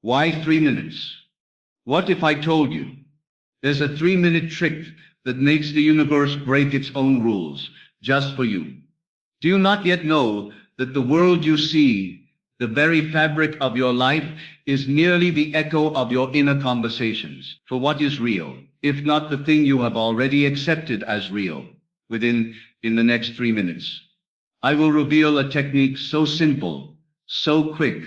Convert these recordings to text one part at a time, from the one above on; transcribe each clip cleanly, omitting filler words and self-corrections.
Why 3 minutes? What if I told you there's a 3-minute trick that makes the universe break its own rules just for you? Do you not yet know that the world you see, the very fabric of your life, is merely the echo of your inner conversations? For what is real, if not the thing you have already accepted as real, in the next 3 minutes? I will reveal a technique so simple, so quick,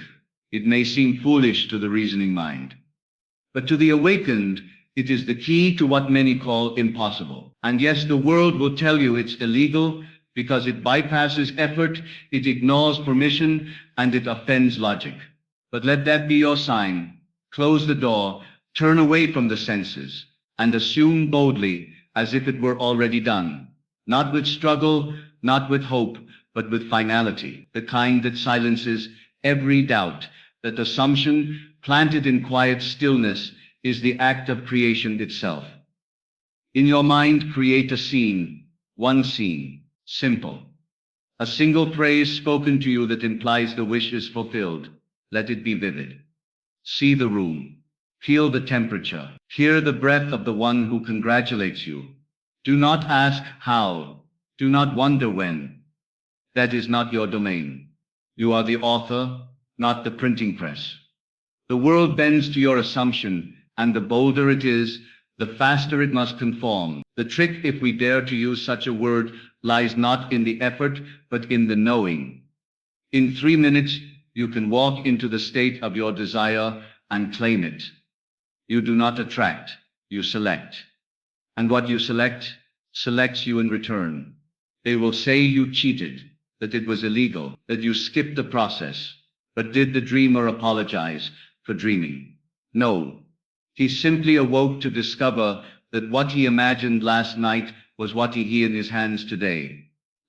it may seem foolish to the reasoning mind. But to the awakened, it is the key to what many call impossible. And yes, the world will tell you it's illegal because it bypasses effort, it ignores permission, and it offends logic. But let that be your sign. Close the door, turn away from the senses, and assume boldly as if it were already done. Not with struggle, not with hope, but with finality, the kind that silences every doubt. That assumption, planted in quiet stillness, is the act of creation itself. In your mind, create a scene, one scene, simple. A single phrase spoken to you that implies the wish is fulfilled. Let it be vivid. See the room. Feel the temperature. Hear the breath of the one who congratulates you. Do not ask how. Do not wonder when. That is not your domain. You are the author, not the printing press. The world bends to your assumption, and the bolder it is, the faster it must conform. The trick, if we dare to use such a word, lies not in the effort, but in the knowing. In 3 minutes, you can walk into the state of your desire and claim it. You do not attract, you select. And what you select, selects you in return. They will say you cheated, that it was illegal, that you skipped the process. But did the dreamer apologize for dreaming? No. He simply awoke to discover that what he imagined last night was what he had in his hands today.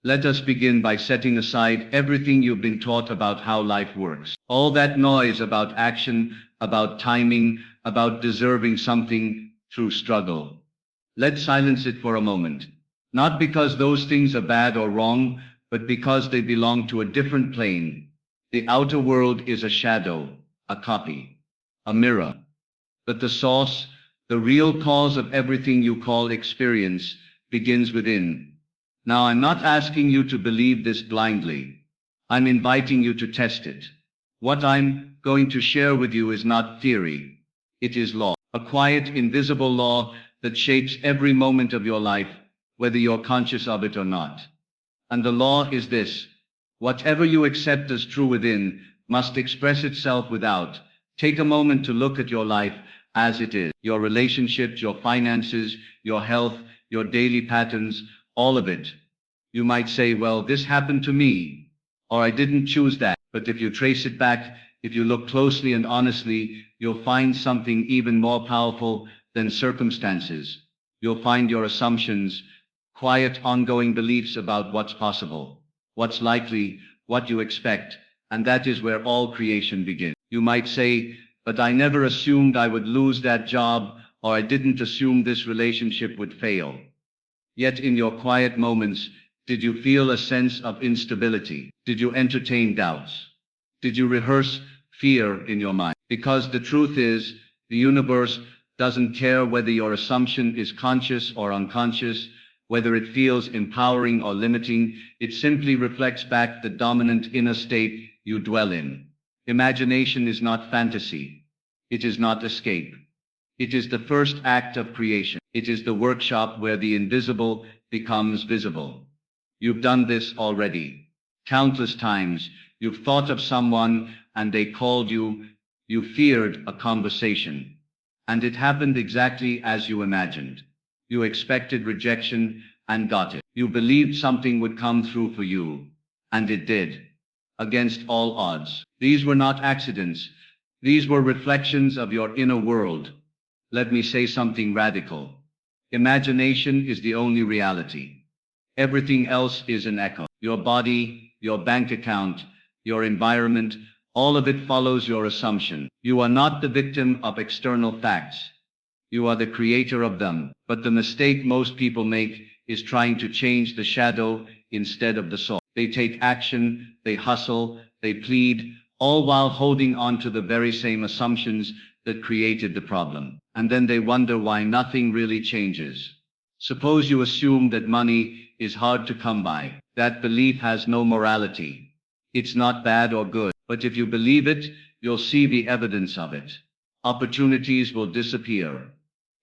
Let us begin by setting aside everything you've been taught about how life works. All that noise about action, about timing, about deserving something through struggle. Let's silence it for a moment. Not because those things are bad or wrong, but because they belong to a different plane. The outer world is a shadow, a copy, a mirror. But the source, the real cause of everything you call experience, begins within. Now, I'm not asking you to believe this blindly. I'm inviting you to test it. What I'm going to share with you is not theory. It is law, a quiet, invisible law that shapes every moment of your life, whether you're conscious of it or not. And the law is this: whatever you accept as true within must express itself without. Take a moment to look at your life as it is. Your relationships, your finances, your health, your daily patterns, all of it. You might say, well, this happened to me, or I didn't choose that. But if you trace it back, if you look closely and honestly, you'll find something even more powerful than circumstances. You'll find your assumptions, quiet, ongoing beliefs about what's possible, what's likely, what you expect, and that is where all creation begins. You might say, but I never assumed I would lose that job, or I didn't assume this relationship would fail. Yet in your quiet moments, did you feel a sense of instability? Did you entertain doubts? Did you rehearse fear in your mind? Because the truth is, the universe doesn't care whether your assumption is conscious or unconscious, whether it feels empowering or limiting. It simply reflects back the dominant inner state you dwell in. Imagination is not fantasy. It is not escape. It is the first act of creation. It is the workshop where the invisible becomes visible. You've done this already. Countless times, you've thought of someone and they called you. You feared a conversation. And it happened exactly as you imagined. You expected rejection and got it. You believed something would come through for you. And it did. Against all odds. These were not accidents. These were reflections of your inner world. Let me say something radical. Imagination is the only reality. Everything else is an echo. Your body, your bank account, your environment, all of it follows your assumption. You are not the victim of external facts. You are the creator of them. But the mistake most people make is trying to change the shadow instead of the source. They take action, they hustle, they plead, all while holding on to the very same assumptions that created the problem. And then they wonder why nothing really changes. Suppose you assume that money is hard to come by. That belief has no morality. It's not bad or good, but if you believe it, you'll see the evidence of it. Opportunities will disappear.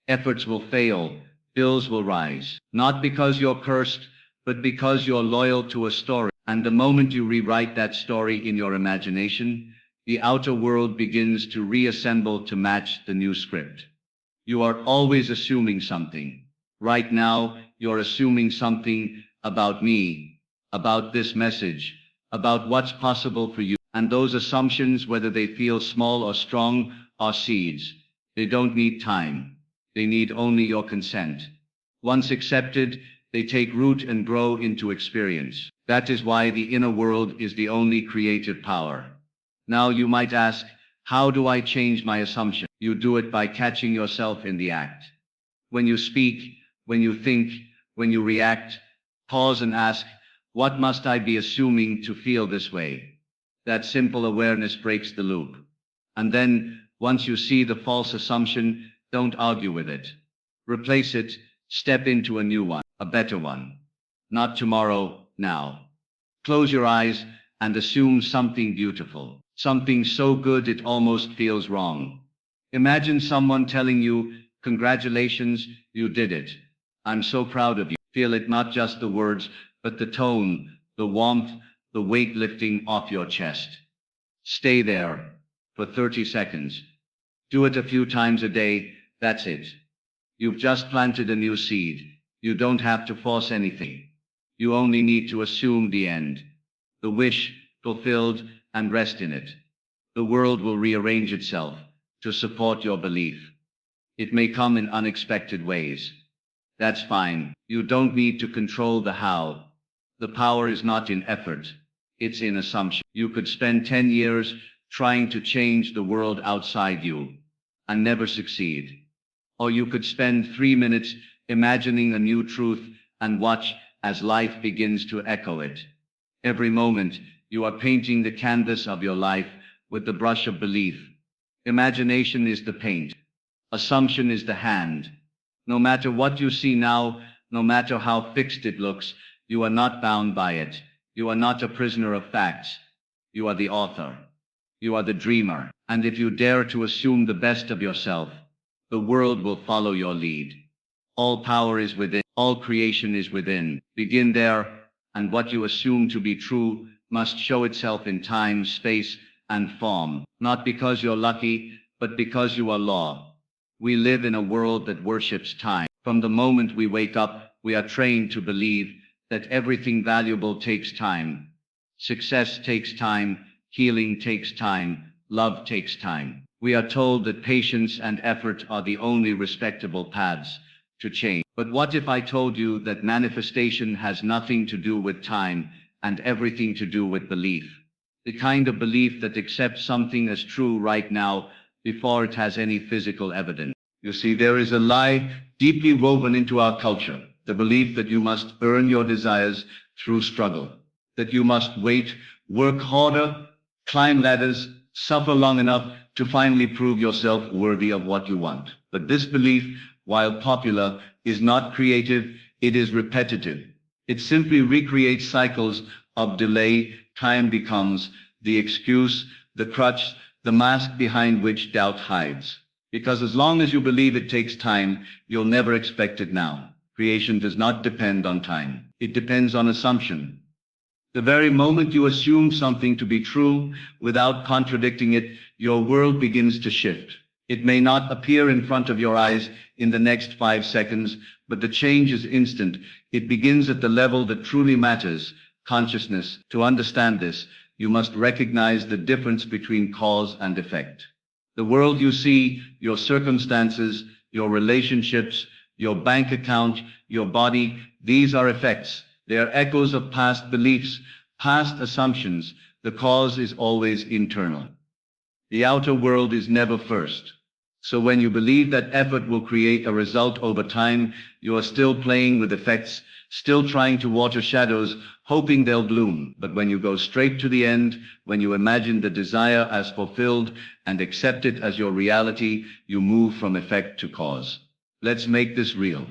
Efforts will fail. Bills will rise. Not because you're cursed, but because you're loyal to a story. And the moment you rewrite that story in your imagination, the outer world begins to reassemble to match the new script. You are always assuming something. Right now, you're assuming something about me, about this message, about what's possible for you. And those assumptions, whether they feel small or strong, are seeds. They don't need time. They need only your consent. Once accepted, they take root and grow into experience. That is why the inner world is the only creative power. Now you might ask, how do I change my assumption? You do it by catching yourself in the act. When you speak, when you think, when you react, pause and ask, what must I be assuming to feel this way? That simple awareness breaks the loop. And then, once you see the false assumption, don't argue with it. Replace it, step into a new one, a better one. Not tomorrow, now. Close your eyes and assume something beautiful, something so good it almost feels wrong. Imagine someone telling you, congratulations, you did it. I'm so proud of you. Feel it, not just the words, but the tone, the warmth, the weight lifting off your chest. Stay there for 30 seconds. Do it a few times a day, that's it. You've just planted a new seed. You don't have to force anything. You only need to assume the end. The wish fulfilled and rest in it. The world will rearrange itself to support your belief. It may come in unexpected ways. That's fine. You don't need to control the how. The power is not in effort. It's in assumption. You could spend 10 years trying to change the world outside you and never succeed. Or you could spend 3 minutes imagining a new truth and watch as life begins to echo it. Every moment, you are painting the canvas of your life with the brush of belief. Imagination is the paint. Assumption is the hand. No matter what you see now, no matter how fixed it looks, you are not bound by it. You are not a prisoner of facts. You are the author. You are the dreamer. And if you dare to assume the best of yourself, the world will follow your lead. All power is within. All creation is within. Begin there, and what you assume to be true must show itself in time, space, and form. Not because you're lucky, but because you are law. We live in a world that worships time. From the moment we wake up, we are trained to believe that everything valuable takes time. Success takes time, healing takes time, love takes time. We are told that patience and effort are the only respectable paths to change. But what if I told you that manifestation has nothing to do with time and everything to do with belief? The kind of belief that accepts something as true right now before it has any physical evidence. You see, there is a lie deeply woven into our culture, the belief that you must earn your desires through struggle, that you must wait, work harder, climb ladders, suffer long enough to finally prove yourself worthy of what you want. But this belief, while popular, is not creative, it is repetitive. It simply recreates cycles of delay. Time becomes the excuse, the crutch, the mask behind which doubt hides. Because as long as you believe it takes time, you'll never expect it now. Creation does not depend on time. It depends on assumption. The very moment you assume something to be true without contradicting it, your world begins to shift. It may not appear in front of your eyes in the next 5 seconds, but the change is instant. It begins at the level that truly matters, consciousness. To understand this, you must recognize the difference between cause and effect. The world you see, your circumstances, your relationships, your bank account, your body, these are effects. They are echoes of past beliefs, past assumptions. The cause is always internal. The outer world is never first. So when you believe that effort will create a result over time, you are still playing with effects, still trying to water shadows, hoping they'll bloom. But when you go straight to the end, when you imagine the desire as fulfilled and accept it as your reality, you move from effect to cause. Let's make this real.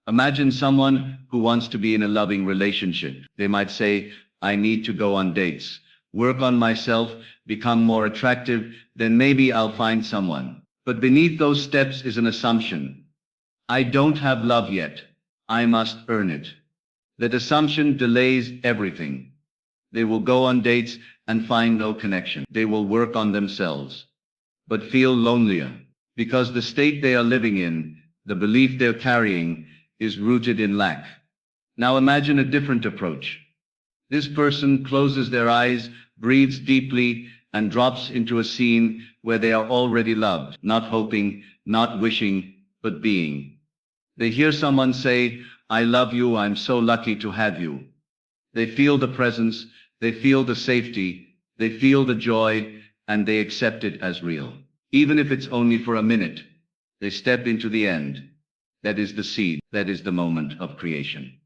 Imagine someone who wants to be in a loving relationship. They might say, I need to go on dates, work on myself, become more attractive, then maybe I'll find someone. But beneath those steps is an assumption. I don't have love yet. I must earn it. That assumption delays everything. They will go on dates and find no connection. They will work on themselves, but feel lonelier because the state they are living in, the belief they're carrying, is rooted in lack. Now imagine a different approach. This person closes their eyes, breathes deeply, and drops into a scene where they are already loved, not hoping, not wishing, but being. They hear someone say, I love you, I'm so lucky to have you. They feel the presence, they feel the safety, they feel the joy, and they accept it as real. Even if it's only for a minute, they step into the end. That is the seed, that is the moment of creation.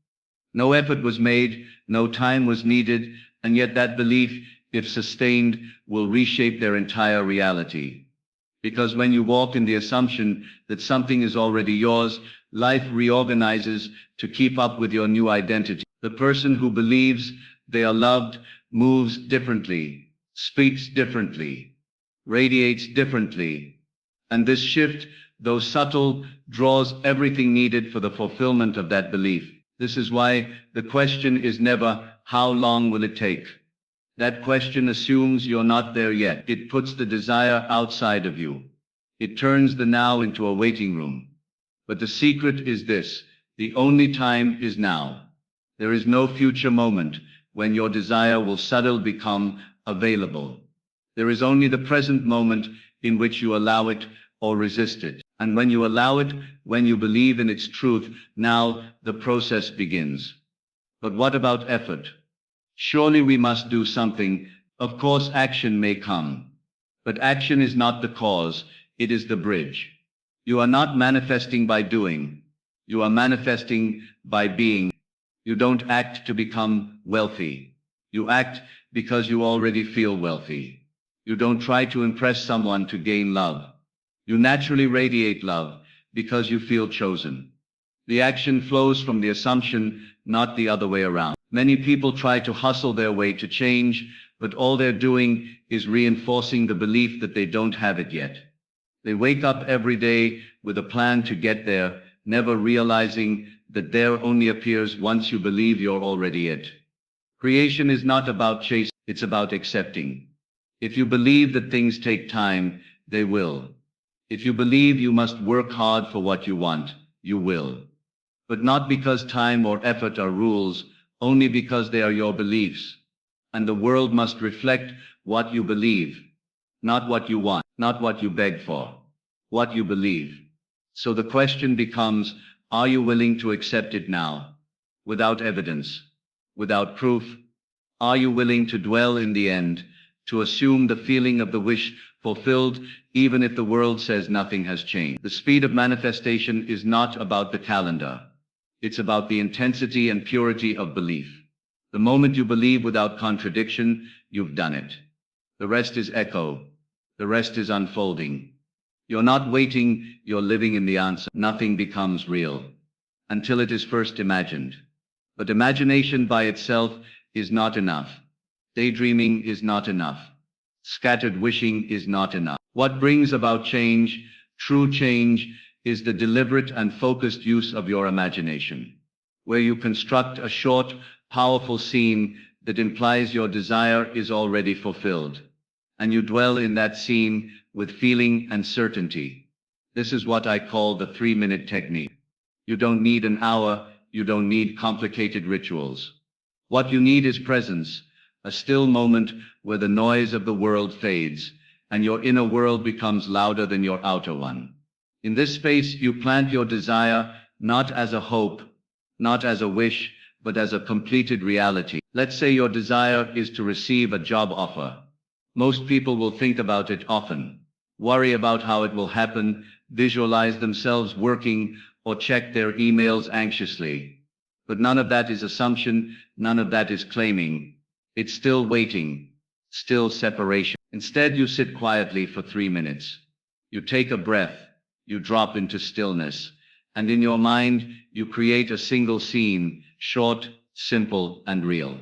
No effort was made, no time was needed, and yet that belief, if sustained, will reshape their entire reality. Because when you walk in the assumption that something is already yours, life reorganizes to keep up with your new identity. The person who believes they are loved moves differently, speaks differently, radiates differently. And this shift, though subtle, draws everything needed for the fulfillment of that belief. This is why the question is never, how long will it take? That question assumes you're not there yet. It puts the desire outside of you. It turns the now into a waiting room. But the secret is this: the only time is now. There is no future moment when your desire will suddenly become available. There is only the present moment in which you allow it or resist it. And when you allow it, when you believe in its truth, now the process begins. But what about effort? Surely we must do something. Of course, action may come. But action is not the cause, it is the bridge. You are not manifesting by doing. You are manifesting by being. You don't act to become wealthy. You act because you already feel wealthy. You don't try to impress someone to gain love. You naturally radiate love because you feel chosen. The action flows from the assumption, not the other way around. Many people try to hustle their way to change, but all they're doing is reinforcing the belief that they don't have it yet. They wake up every day with a plan to get there, never realizing that there only appears once you believe you're already it. Creation is not about chasing, it's about accepting. If you believe that things take time, they will. If you believe you must work hard for what you want, you will. But not because time or effort are rules, only because they are your beliefs. And the world must reflect what you believe, not what you want, not what you beg for, what you believe. So the question becomes, are you willing to accept it now, without evidence, without proof? Are you willing to dwell in the end, to assume the feeling of the wish fulfilled, even if the world says nothing has changed? The speed of manifestation is not about the calendar. It's about the intensity and purity of belief. The moment you believe without contradiction, you've done it. The rest is echo. The rest is unfolding. You're not waiting, you're living in the answer. Nothing becomes real until it is first imagined. But imagination by itself is not enough. Daydreaming is not enough. Scattered wishing is not enough. What brings about change, true change, is the deliberate and focused use of your imagination, where you construct a short, powerful scene that implies your desire is already fulfilled, and you dwell in that scene with feeling and certainty. This is what I call the 3-minute technique. You don't need an hour, you don't need complicated rituals. What you need is presence, a still moment where the noise of the world fades, and your inner world becomes louder than your outer one. In this space, you plant your desire, not as a hope, not as a wish, but as a completed reality. Let's say your desire is to receive a job offer. Most people will think about it often, worry about how it will happen, visualize themselves working, or check their emails anxiously. But none of that is assumption, none of that is claiming. It's still waiting, still separation. Instead, you sit quietly for 3 minutes. You take a breath, you drop into stillness, and in your mind, you create a single scene, short, simple, and real.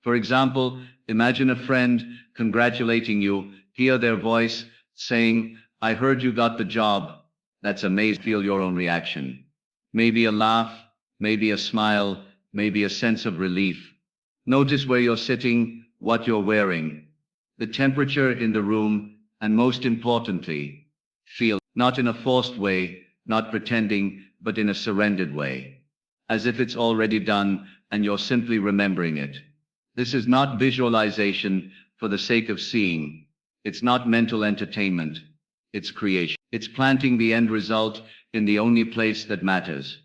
For example, imagine a friend congratulating you, hear their voice saying, "I heard you got the job." That's amazing. Feel your own reaction. Maybe a laugh, maybe a smile, maybe a sense of relief. Notice where you're sitting, what you're wearing, the temperature in the room, and most importantly, feel, not in a forced way, not pretending, but in a surrendered way, as if it's already done and you're simply remembering it. This is not visualization for the sake of seeing. It's not mental entertainment. It's creation. It's planting the end result in the only place that matters.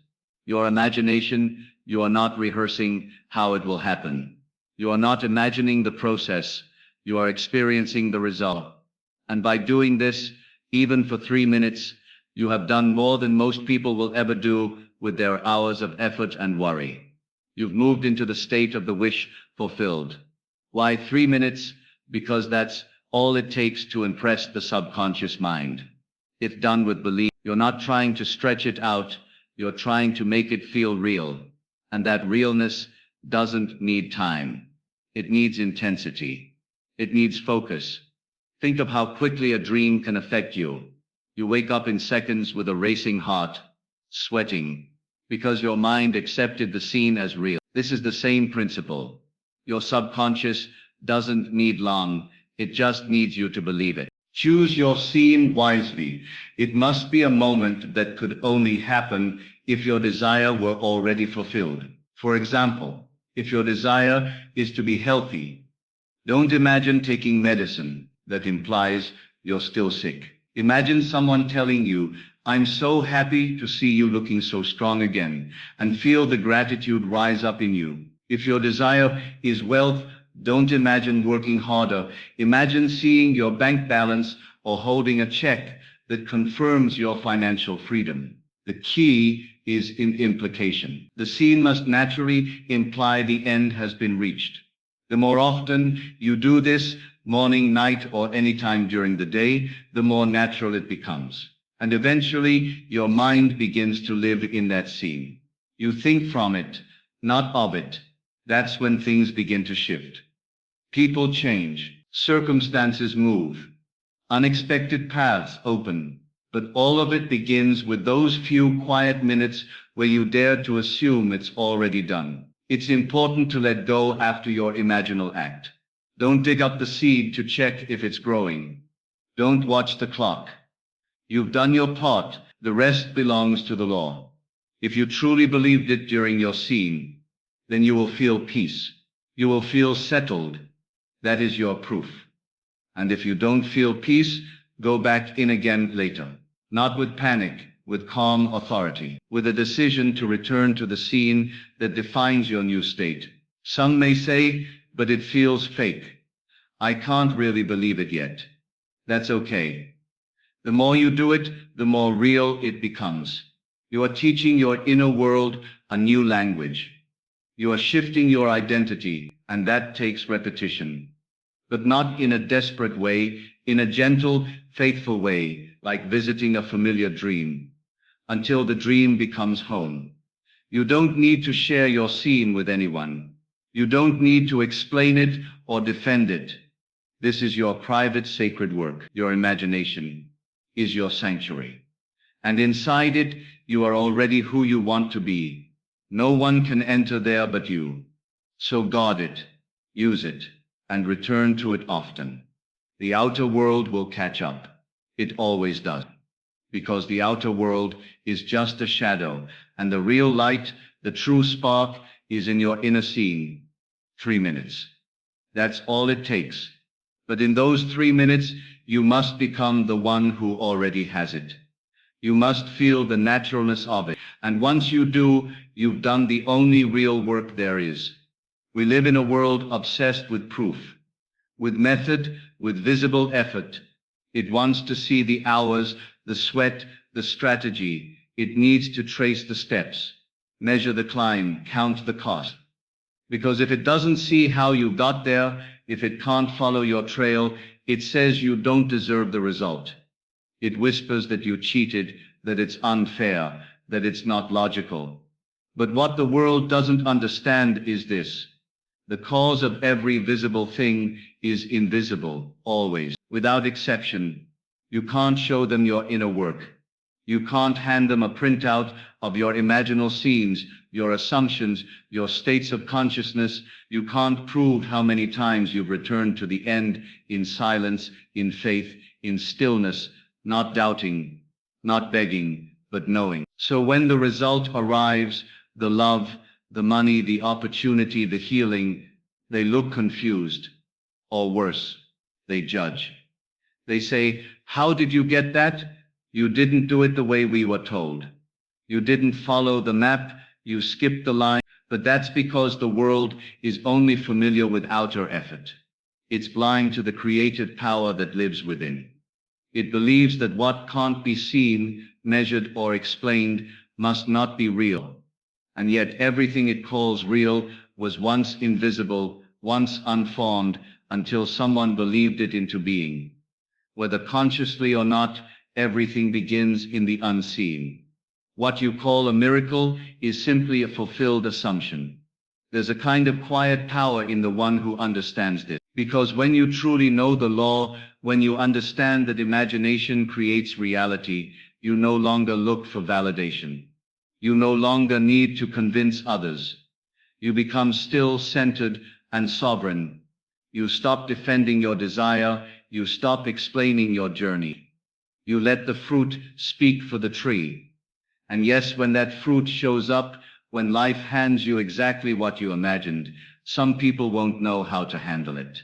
Your imagination. You are not rehearsing how it will happen. You are not imagining the process. You are experiencing the result. And by doing this, even for 3 minutes, you have done more than most people will ever do with their hours of effort and worry. You've moved into the state of the wish fulfilled. Why 3 minutes? Because that's all it takes to impress the subconscious mind. If done with belief, you're not trying to stretch it out, you're trying to make it feel real. And that realness doesn't need time. It needs intensity. It needs focus. Think of how quickly a dream can affect you. You wake up in seconds with a racing heart, sweating, because your mind accepted the scene as real. This is the same principle. Your subconscious doesn't need long, it just needs you to believe it. Choose your scene wisely. It must be a moment that could only happen if your desire were already fulfilled. For example, if your desire is to be healthy, don't imagine taking medicine that implies you're still sick. Imagine someone telling you, "I'm so happy to see you looking so strong again," and feel the gratitude rise up in you. If your desire is wealth, don't imagine working harder. Imagine seeing your bank balance or holding a check that confirms your financial freedom. The key is in implication. The scene must naturally imply the end has been reached. The more often you do this, morning, night, or any time during the day, the more natural it becomes. And eventually, your mind begins to live in that scene. You think from it, not of it. That's when things begin to shift. People change, circumstances move, unexpected paths open, but all of it begins with those few quiet minutes where you dare to assume it's already done. It's important to let go after your imaginal act. Don't dig up the seed to check if it's growing. Don't watch the clock. You've done your part, the rest belongs to the law. If you truly believed it during your scene, then you will feel peace. You will feel settled. That is your proof. And if you don't feel peace, go back in again later. Not with panic, with calm authority, with a decision to return to the scene that defines your new state. Some may say, "But it feels fake. I can't really believe it yet." That's okay. The more you do it, the more real it becomes. You are teaching your inner world a new language. You are shifting your identity, and that takes repetition. But not in a desperate way, in a gentle, faithful way, like visiting a familiar dream, until the dream becomes home. You don't need to share your scene with anyone. You don't need to explain it or defend it. This is your private sacred work. Your imagination is your sanctuary. And inside it, you are already who you want to be. No one can enter there but you. So guard it, use it, and return to it often. The outer world will catch up. It always does. Because the outer world is just a shadow, and the real light, the true spark, is in your inner scene. 3 minutes. That's all it takes. But in those 3 minutes, you must become the one who already has it. You must feel the naturalness of it. And once you do, you've done the only real work there is. We live in a world obsessed with proof, with method, with visible effort. It wants to see the hours, the sweat, the strategy. It needs to trace the steps. Measure the climb, count the cost. Because if it doesn't see how you got there, if it can't follow your trail, it says you don't deserve the result. It whispers that you cheated, that it's unfair, that it's not logical. But what the world doesn't understand is this. The cause of every visible thing is invisible, always, without exception. You can't show them your inner work. You can't hand them a printout of your imaginal scenes, your assumptions, your states of consciousness. You can't prove how many times you've returned to the end in silence, in faith, in stillness, not doubting, not begging, but knowing. So when the result arrives, the love, the money, the opportunity, the healing, they look confused, or worse, they judge. They say, "How did you get that? You didn't do it the way we were told. You didn't follow the map, you skipped the line." But that's because the world is only familiar with outer effort. It's blind to the creative power that lives within. It believes that what can't be seen, measured, or explained must not be real. And yet everything it calls real was once invisible, once unformed, until someone believed it into being. Whether consciously or not, everything begins in the unseen. What you call a miracle is simply a fulfilled assumption. There's a kind of quiet power in the one who understands this. Because when you truly know the law, when you understand that imagination creates reality, you no longer look for validation. You no longer need to convince others. You become still, centered, and sovereign. You stop defending your desire. You stop explaining your journey. You let the fruit speak for the tree. And yes, when that fruit shows up, when life hands you exactly what you imagined, some people won't know how to handle it.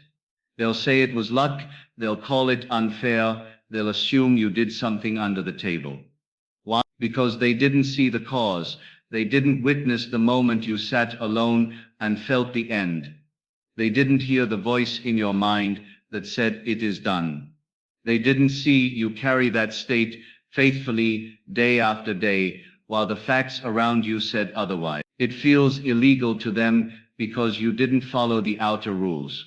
They'll say it was luck. They'll call it unfair. They'll assume you did something under the table. Why? Because they didn't see the cause. They didn't witness the moment you sat alone and felt the end. They didn't hear the voice in your mind that said, "It is done." They didn't see you carry that state faithfully day after day, while the facts around you said otherwise. It feels illegal to them because you didn't follow the outer rules.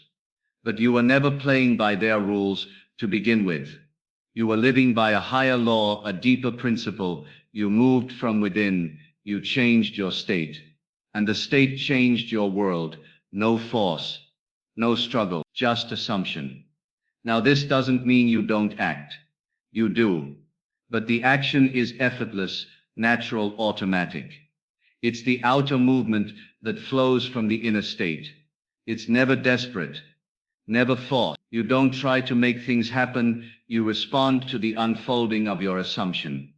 But you were never playing by their rules to begin with. You were living by a higher law, a deeper principle. You moved from within. You changed your state. And the state changed your world. No force, no struggle, just assumption. Now this doesn't mean you don't act. You do. But the action is effortless, natural, automatic. It's the outer movement that flows from the inner state. It's never desperate, never forced. You don't try to make things happen. You respond to the unfolding of your assumption.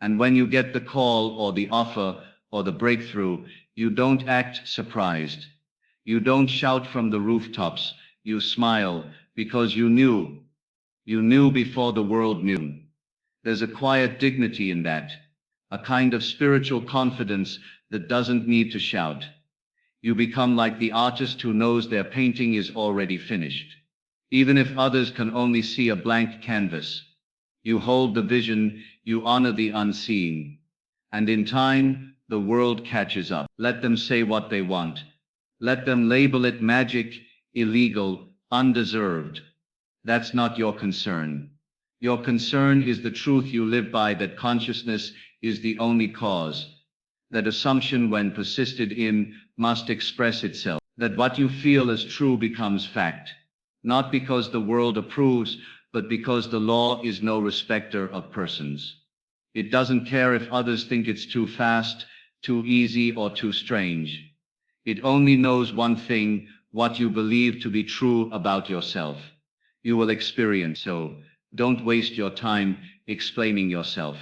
And when you get the call or the offer or the breakthrough, you don't act surprised. You don't shout from the rooftops. You smile because you knew. You knew before the world knew. There's a quiet dignity in that, a kind of spiritual confidence that doesn't need to shout. You become like the artist who knows their painting is already finished. Even if others can only see a blank canvas, you hold the vision, you honor the unseen. And in time, the world catches up. Let them say what they want. Let them label it magic, illegal, undeserved. That's not your concern. Your concern is the truth you live by, that consciousness is the only cause. That assumption, when persisted in, must express itself. That what you feel as true becomes fact. Not because the world approves, but because the law is no respecter of persons. It doesn't care if others think it's too fast, too easy, or too strange. It only knows one thing: what you believe to be true about yourself. You will experience. So don't waste your time explaining yourself.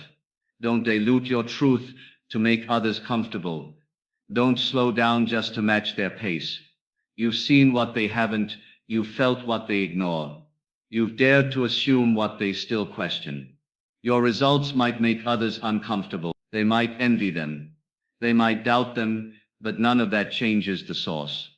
Don't dilute your truth to make others comfortable. Don't slow down just to match their pace. You've seen what they haven't. You've felt what they ignore. You've dared to assume what they still question. Your results might make others uncomfortable. They might envy them. They might doubt them, but none of that changes the source.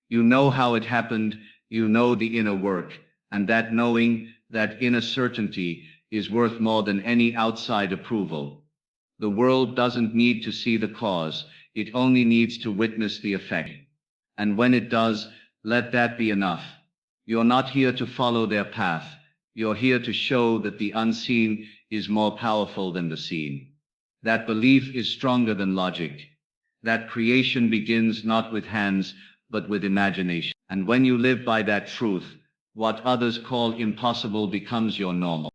You know how it happened. You know the inner work, and that knowing, that inner certainty, is worth more than any outside approval. The world doesn't need to see the cause. It only needs to witness the effect. And when it does, let that be enough. You're not here to follow their path. You're here to show that the unseen is more powerful than the seen. That belief is stronger than logic. That creation begins not with hands, but with imagination. And when you live by that truth, what others call impossible becomes your normal.